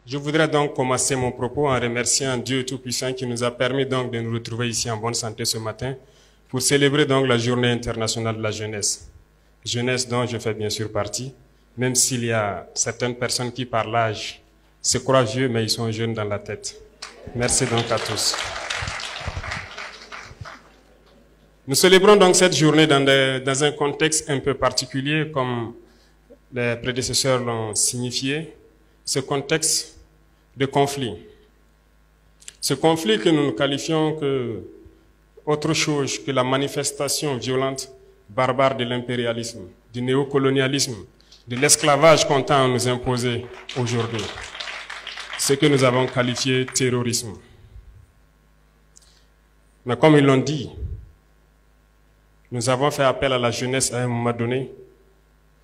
Je voudrais donc commencer mon propos en remerciant Dieu Tout-Puissant qui nous a permis donc de nous retrouver ici en bonne santé ce matin pour célébrer donc la Journée internationale de la jeunesse. Jeunesse dont je fais bien sûr partie, même s'il y a certaines personnes qui par l'âge se croient vieux mais ils sont jeunes dans la tête. Merci donc à tous. Nous célébrons donc cette journée dans un contexte un peu particulier comme les prédécesseurs l'ont signifié, ce contexte de conflit. Ce conflit que nous qualifions que autre chose que la manifestation violente, barbare de l'impérialisme, du néocolonialisme, de l'esclavage qu'on tend à nous imposer aujourd'hui. Ce que nous avons qualifié terrorisme. Mais comme ils l'ont dit, nous avons fait appel à la jeunesse à un moment donné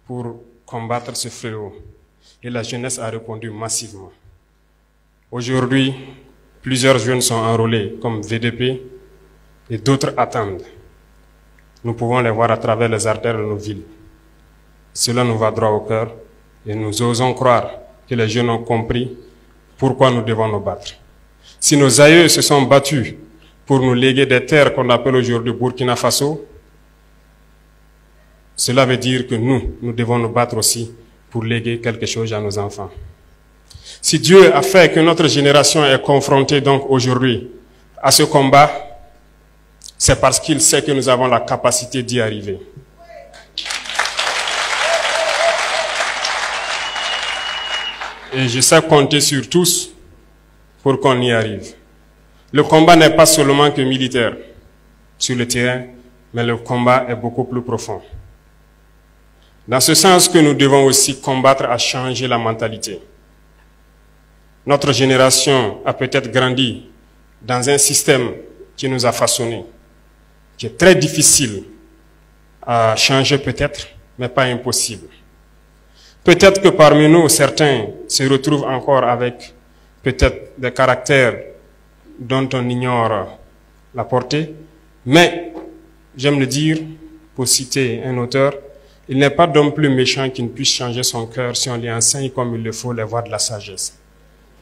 pour combattre ce fléau. Et la jeunesse a répondu massivement. Aujourd'hui, plusieurs jeunes sont enrôlés comme VDP et d'autres attendent. Nous pouvons les voir à travers les artères de nos villes. Cela nous va droit au cœur et nous osons croire que les jeunes ont compris pourquoi nous devons nous battre. Si nos aïeux se sont battus pour nous léguer des terres qu'on appelle aujourd'hui Burkina Faso, cela veut dire que nous devons nous battre aussi pour léguer quelque chose à nos enfants. Si Dieu a fait que notre génération est confrontée donc aujourd'hui à ce combat, c'est parce qu'il sait que nous avons la capacité d'y arriver. Et je sais compter sur tous pour qu'on y arrive. Le combat n'est pas seulement que militaire sur le terrain, mais le combat est beaucoup plus profond. Dans ce sens que nous devons aussi combattre à changer la mentalité. Notre génération a peut-être grandi dans un système qui nous a façonnés, qui est très difficile à changer peut-être, mais pas impossible. Peut-être que parmi nous, certains se retrouvent encore avec peut-être des caractères dont on ignore la portée, mais j'aime le dire, pour citer un auteur, il n'est pas d'homme plus méchant qui ne puisse changer son cœur si on lui enseigne comme il le faut les voies de la sagesse.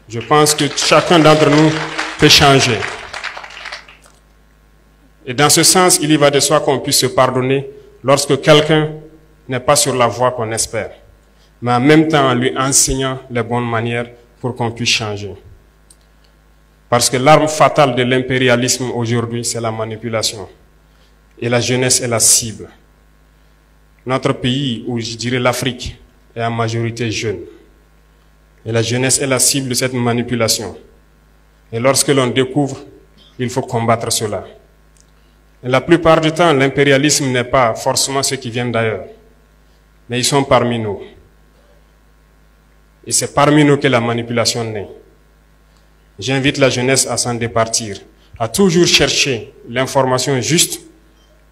Je pense que chacun d'entre nous peut changer. Et dans ce sens, il y va de soi qu'on puisse se pardonner lorsque quelqu'un n'est pas sur la voie qu'on espère, mais en même temps en lui enseignant les bonnes manières pour qu'on puisse changer. Parce que l'arme fatale de l'impérialisme aujourd'hui, c'est la manipulation. Et la jeunesse est la cible. Notre pays, ou je dirais l'Afrique, est en majorité jeune. Et la jeunesse est la cible de cette manipulation. Et lorsque l'on découvre, il faut combattre cela. Et la plupart du temps, l'impérialisme n'est pas forcément ceux qui viennent d'ailleurs. Mais ils sont parmi nous. Et c'est parmi nous que la manipulation naît. J'invite la jeunesse à s'en départir, à toujours chercher l'information juste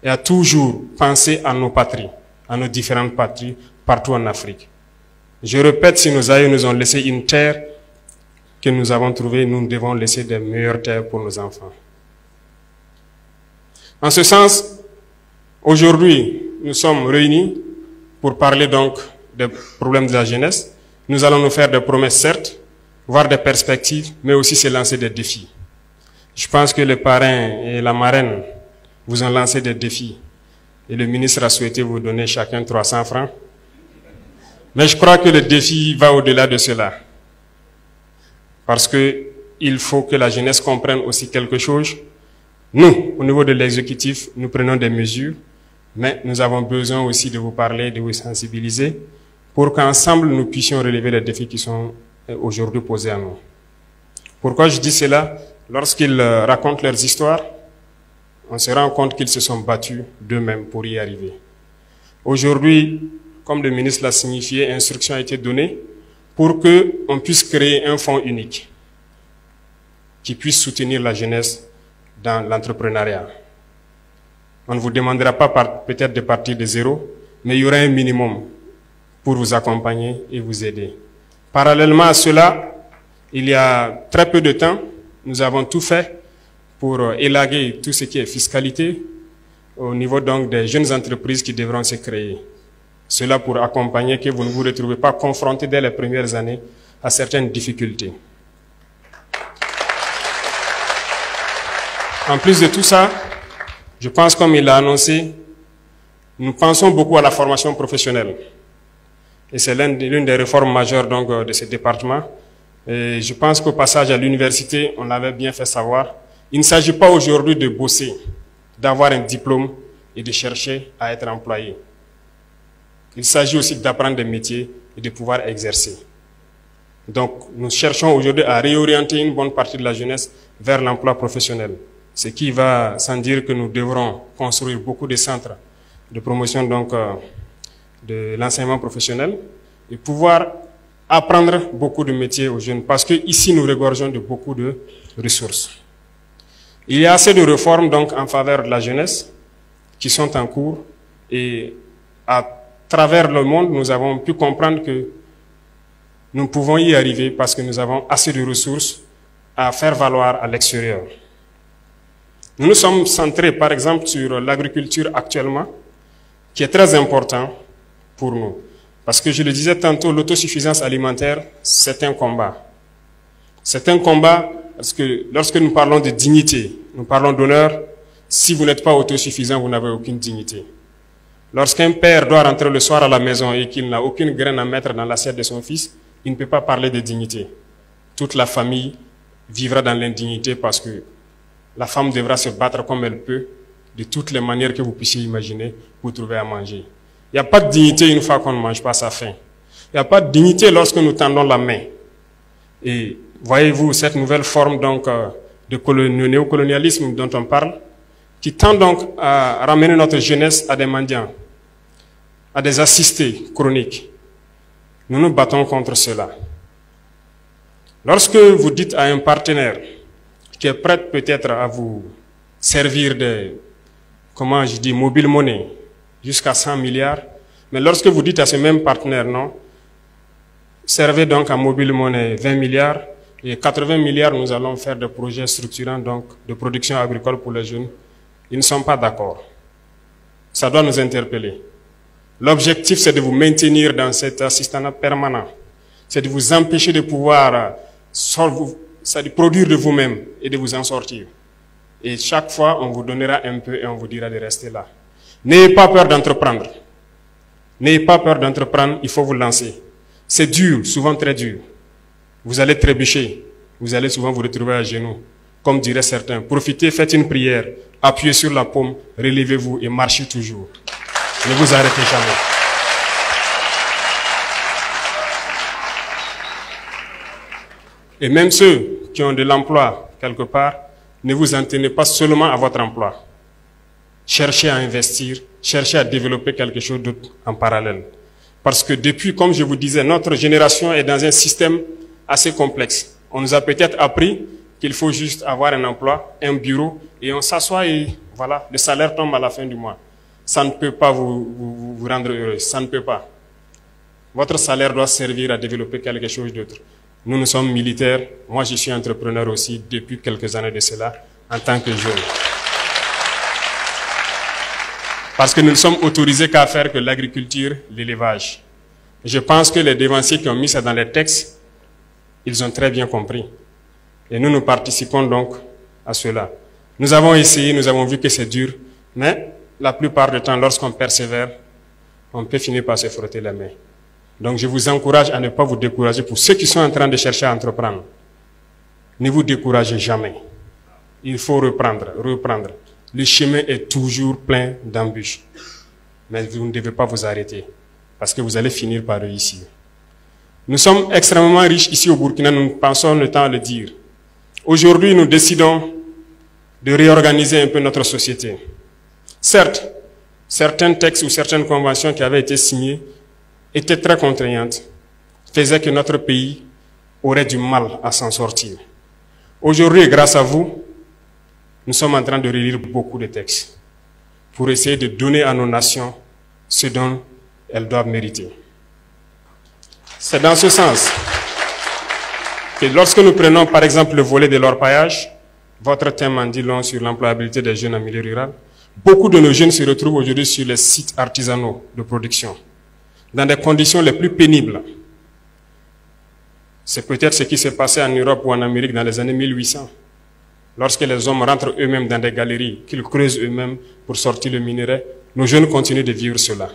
et à toujours penser à nos patries, à nos différentes patries partout en Afrique. Je répète, si nos aïeux nous ont laissé une terre que nous avons trouvée, nous devons laisser des meilleures terres pour nos enfants. En ce sens, aujourd'hui, nous sommes réunis pour parler donc des problèmes de la jeunesse. Nous allons nous faire des promesses, certes, voir des perspectives, mais aussi se lancer des défis. Je pense que le parrain et la marraine vous ont lancé des défis. Et le ministre a souhaité vous donner chacun 300 francs. Mais je crois que le défi va au-delà de cela. Parce qu'il faut que la jeunesse comprenne aussi quelque chose. Nous, au niveau de l'exécutif, nous prenons des mesures, mais nous avons besoin aussi de vous parler, de vous sensibiliser, pour qu'ensemble nous puissions relever les défis qui sont aujourd'hui posés à nous. Pourquoi je dis cela? Lorsqu'ils racontent leurs histoires, on se rend compte qu'ils se sont battus d'eux-mêmes pour y arriver. Aujourd'hui, comme le ministre l'a signifié, instruction a été donnée pour qu'on puisse créer un fonds unique qui puisse soutenir la jeunesse dans l'entrepreneuriat. On ne vous demandera pas peut-être de partir de zéro, mais il y aura un minimum pour vous accompagner et vous aider. Parallèlement à cela, il y a très peu de temps, nous avons tout fait pour élaguer tout ce qui est fiscalité au niveau donc des jeunes entreprises qui devront se créer. Cela pour accompagner que vous ne vous retrouvez pas confrontés dès les premières années à certaines difficultés. En plus de tout ça, je pense, comme il l'a annoncé, nous pensons beaucoup à la formation professionnelle. Et c'est l'une des réformes majeures donc, de ce département. Et je pense qu'au passage à l'université, on l'avait bien fait savoir, il ne s'agit pas aujourd'hui de bosser, d'avoir un diplôme et de chercher à être employé. Il s'agit aussi d'apprendre des métiers et de pouvoir exercer. Donc, nous cherchons aujourd'hui à réorienter une bonne partie de la jeunesse vers l'emploi professionnel. Ce qui va sans dire que nous devrons construire beaucoup de centres de promotion donc, de l'enseignement professionnel et pouvoir apprendre beaucoup de métiers aux jeunes parce que ici nous regorgeons de beaucoup de ressources. Il y a assez de réformes donc en faveur de la jeunesse qui sont en cours et à travers le monde nous avons pu comprendre que nous pouvons y arriver parce que nous avons assez de ressources à faire valoir à l'extérieur. Nous nous sommes centrés par exemple sur l'agriculture actuellement qui est très important pour nous. Parce que je le disais tantôt, l'autosuffisance alimentaire, c'est un combat. C'est un combat parce que lorsque nous parlons de dignité, nous parlons d'honneur, si vous n'êtes pas autosuffisant, vous n'avez aucune dignité. Lorsqu'un père doit rentrer le soir à la maison et qu'il n'a aucune graine à mettre dans l'assiette de son fils, il ne peut pas parler de dignité. Toute la famille vivra dans l'indignité parce que la femme devra se battre comme elle peut, de toutes les manières que vous puissiez imaginer, pour trouver à manger. Il n'y a pas de dignité une fois qu'on ne mange pas sa faim. Il n'y a pas de dignité lorsque nous tendons la main. Et voyez-vous cette nouvelle forme donc, de néocolonialisme dont on parle, qui tend donc à ramener notre jeunesse à des mendiants, à des assistés chroniques. Nous nous battons contre cela. Lorsque vous dites à un partenaire qui est prêt peut-être à vous servir de, comment je dis, mobile money, jusqu'à 100 milliards, mais lorsque vous dites à ce même partenaire, non, servez donc à mobile money 20 milliards, et 80 milliards, nous allons faire des projets structurants donc, de production agricole pour les jeunes, ils ne sont pas d'accord. Ça doit nous interpeller. L'objectif, c'est de vous maintenir dans cet assistanat permanent. C'est de vous empêcher de pouvoir produire de vous-même et de vous en sortir. Et chaque fois, on vous donnera un peu et on vous dira de rester là. N'ayez pas peur d'entreprendre. N'ayez pas peur d'entreprendre, il faut vous lancer. C'est dur, souvent très dur. Vous allez trébucher. Vous allez souvent vous retrouver à genoux. Comme diraient certains, profitez, faites une prière, appuyez sur la paume, relevez-vous et marchez toujours. Ne vous arrêtez jamais. Et même ceux qui ont de l'emploi quelque part, ne vous en tenez pas seulement à votre emploi. Cherchez à investir, cherchez à développer quelque chose d'autre en parallèle. Parce que depuis, comme je vous disais, notre génération est dans un système assez complexe. On nous a peut-être appris qu'il faut juste avoir un emploi, un bureau, et on s'assoit et voilà, le salaire tombe à la fin du mois. Ça ne peut pas vous rendre heureux, ça ne peut pas. Votre salaire doit servir à développer quelque chose d'autre. Nous, nous sommes militaires. Moi, je suis entrepreneur aussi depuis quelques années de cela, en tant que jeune. Parce que nous ne sommes autorisés qu'à faire que l'agriculture, l'élevage. Je pense que les dévanciers qui ont mis ça dans les textes, ils ont très bien compris. Et nous, nous participons donc à cela. Nous avons essayé, nous avons vu que c'est dur, mais la plupart du temps, lorsqu'on persévère, on peut finir par se frotter les mains. Donc je vous encourage à ne pas vous décourager. Pour ceux qui sont en train de chercher à entreprendre, ne vous découragez jamais. Il faut reprendre. Le chemin est toujours plein d'embûches. Mais vous ne devez pas vous arrêter, parce que vous allez finir par réussir. Nous sommes extrêmement riches ici au Burkina, nous pensons le temps à le dire. Aujourd'hui, nous décidons de réorganiser un peu notre société. Certes, certains textes ou certaines conventions qui avaient été signées étaient très contraignantes, faisaient que notre pays aurait du mal à s'en sortir. Aujourd'hui, grâce à vous, nous sommes en train de relire beaucoup de textes pour essayer de donner à nos nations ce dont elles doivent mériter. C'est dans ce sens que lorsque nous prenons par exemple le volet de l'orpaillage, votre thème en dit long sur l'employabilité des jeunes en milieu rural, beaucoup de nos jeunes se retrouvent aujourd'hui sur les sites artisanaux de production, dans des conditions les plus pénibles. C'est peut-être ce qui s'est passé en Europe ou en Amérique dans les années 1800. Lorsque les hommes rentrent eux-mêmes dans des galeries, qu'ils creusent eux-mêmes pour sortir le minerai, nos jeunes continuent de vivre cela,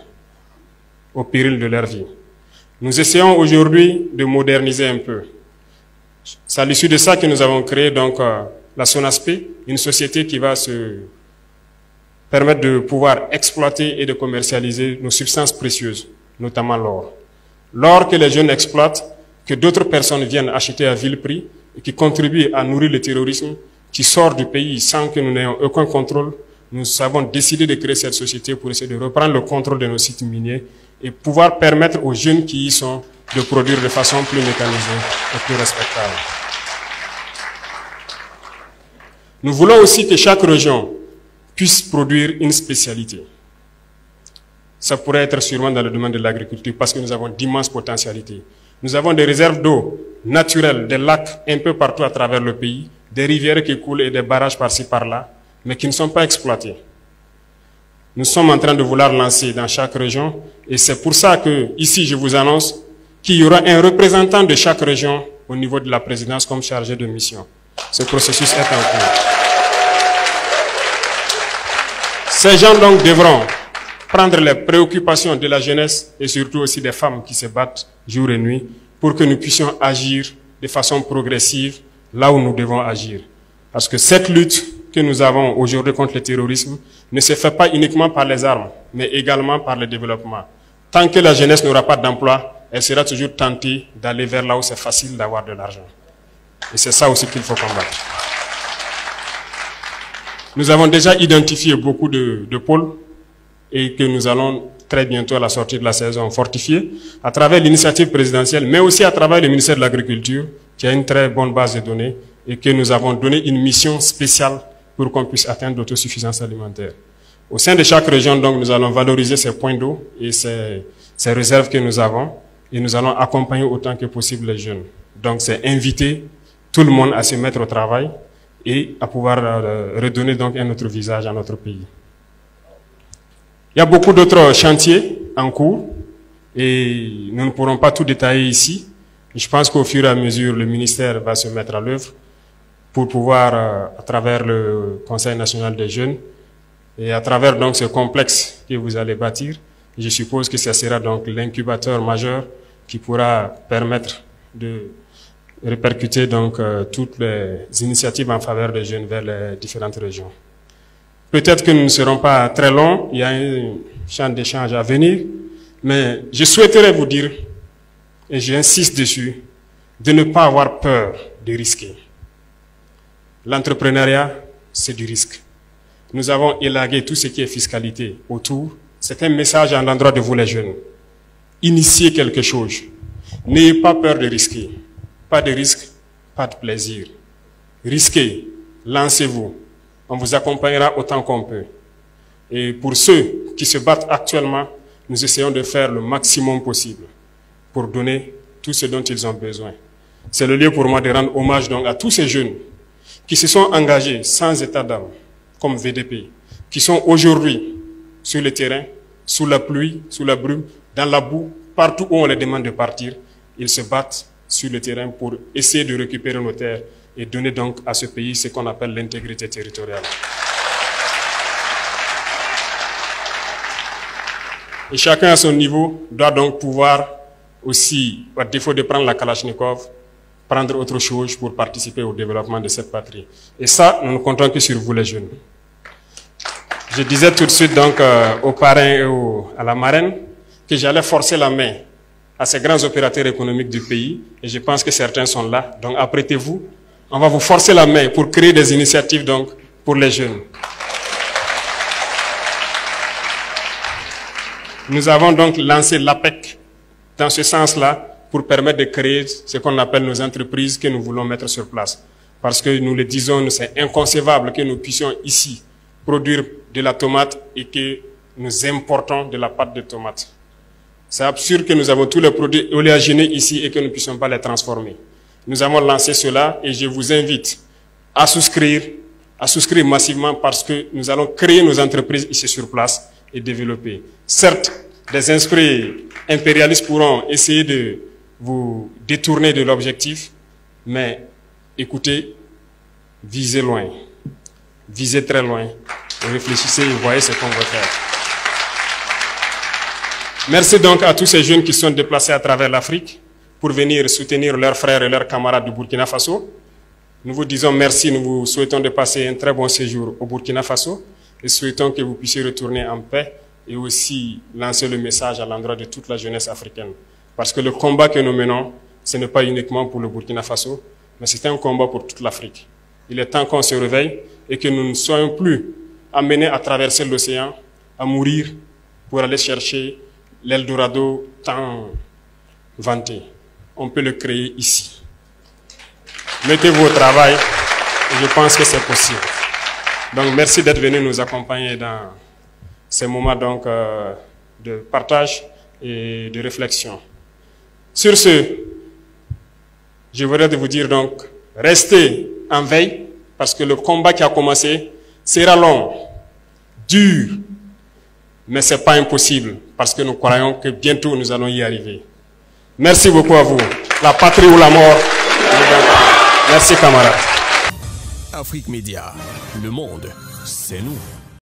au péril de leur vie. Nous essayons aujourd'hui de moderniser un peu. C'est à l'issue de ça que nous avons créé donc la SONASP, une société qui va se permettre de pouvoir exploiter et de commercialiser nos substances précieuses, notamment l'or. L'or que les jeunes exploitent, que d'autres personnes viennent acheter à vil prix et qui contribuent à nourrir le terrorisme qui sort du pays sans que nous n'ayons aucun contrôle. Nous avons décidé de créer cette société pour essayer de reprendre le contrôle de nos sites miniers et pouvoir permettre aux jeunes qui y sont de produire de façon plus mécanisée et plus respectable. Nous voulons aussi que chaque région puisse produire une spécialité. Ça pourrait être sûrement dans le domaine de l'agriculture parce que nous avons d'immenses potentialités. Nous avons des réserves d'eau naturelles, des lacs un peu partout à travers le pays, des rivières qui coulent et des barrages par-ci par-là, mais qui ne sont pas exploités. Nous sommes en train de vouloir lancer dans chaque région et c'est pour ça que ici je vous annonce qu'il y aura un représentant de chaque région au niveau de la présidence comme chargé de mission. Ce processus est en cours. Ces gens donc devront prendre les préoccupations de la jeunesse et surtout aussi des femmes qui se battent jour et nuit pour que nous puissions agir de façon progressive là où nous devons agir. Parce que cette lutte que nous avons aujourd'hui contre le terrorisme ne se fait pas uniquement par les armes, mais également par le développement. Tant que la jeunesse n'aura pas d'emploi, elle sera toujours tentée d'aller vers là où c'est facile d'avoir de l'argent. Et c'est ça aussi qu'il faut combattre. Nous avons déjà identifié beaucoup de pôles et que nous allons très bientôt à la sortie de la saison fortifier à travers l'initiative présidentielle, mais aussi à travers le ministère de l'Agriculture, qui a une très bonne base de données et que nous avons donné une mission spéciale pour qu'on puisse atteindre l'autosuffisance alimentaire. Au sein de chaque région, donc, nous allons valoriser ces points d'eau et ces réserves que nous avons et nous allons accompagner autant que possible les jeunes. Donc, c'est inviter tout le monde à se mettre au travail et à pouvoir redonner donc un autre visage à notre pays. Il y a beaucoup d'autres chantiers en cours et nous ne pourrons pas tout détailler ici. Je pense qu'au fur et à mesure, le ministère va se mettre à l'œuvre pour pouvoir, à travers le Conseil national des jeunes et à travers donc ce complexe que vous allez bâtir, je suppose que ça sera donc l'incubateur majeur qui pourra permettre de répercuter donc toutes les initiatives en faveur des jeunes vers les différentes régions. Peut-être que nous ne serons pas très longs, il y a un champ d'échange à venir, mais je souhaiterais vous dire, et j'insiste dessus, de ne pas avoir peur de risquer. L'entrepreneuriat, c'est du risque. Nous avons élagué tout ce qui est fiscalité autour. C'est un message à l'endroit de vous les jeunes. Initiez quelque chose. N'ayez pas peur de risquer. Pas de risque, pas de plaisir. Risquez, lancez-vous. On vous accompagnera autant qu'on peut. Et pour ceux qui se battent actuellement, nous essayons de faire le maximum possible pour donner tout ce dont ils ont besoin. C'est le lieu pour moi de rendre hommage donc à tous ces jeunes qui se sont engagés sans état d'âme, comme VDP, qui sont aujourd'hui sur le terrain, sous la pluie, sous la brume, dans la boue, partout où on les demande de partir, ils se battent sur le terrain pour essayer de récupérer nos terres et donner donc à ce pays ce qu'on appelle l'intégrité territoriale. Et chacun à son niveau doit donc pouvoir aussi, à défaut de prendre la Kalachnikov, prendre autre chose pour participer au développement de cette patrie. Et ça, nous ne comptons que sur vous les jeunes. Je disais tout de suite donc aux parrains et à la marraine que j'allais forcer la main à ces grands opérateurs économiques du pays, et je pense que certains sont là. Donc apprêtez-vous, on va vous forcer la main pour créer des initiatives donc pour les jeunes. Nous avons donc lancé l'APEC dans ce sens-là pour permettre de créer ce qu'on appelle nos entreprises que nous voulons mettre sur place. Parce que nous le disons, c'est inconcevable que nous puissions ici produire de la tomate et que nous importons de la pâte de tomate. C'est absurde que nous avons tous les produits oléagineux ici et que nous ne puissions pas les transformer. Nous avons lancé cela et je vous invite à souscrire massivement parce que nous allons créer nos entreprises ici sur place et développer. Certes, des esprits impérialistes pourront essayer de vous détourner de l'objectif, mais écoutez, visez loin, visez très loin, réfléchissez et voyez ce qu'on va faire. Merci donc à tous ces jeunes qui sont déplacés à travers l'Afrique pour venir soutenir leurs frères et leurs camarades du Burkina Faso. Nous vous disons merci, nous vous souhaitons de passer un très bon séjour au Burkina Faso et souhaitons que vous puissiez retourner en paix et aussi lancer le message à l'endroit de toute la jeunesse africaine. Parce que le combat que nous menons, ce n'est pas uniquement pour le Burkina Faso, mais c'est un combat pour toute l'Afrique. Il est temps qu'on se réveille et que nous ne soyons plus amenés à traverser l'océan, à mourir pour aller chercher l'Eldorado tant vanté. On peut le créer ici. Mettez-vous au travail et je pense que c'est possible. Donc merci d'être venu nous accompagner dans ces moments donc, de partage et de réflexion. Sur ce, je voudrais vous dire donc, restez en veille parce que le combat qui a commencé sera long, dur, mais ce n'est pas impossible parce que nous croyons que bientôt nous allons y arriver. Merci beaucoup à vous. La patrie ou la mort. Merci camarades. Afrique Média, le monde, c'est nous.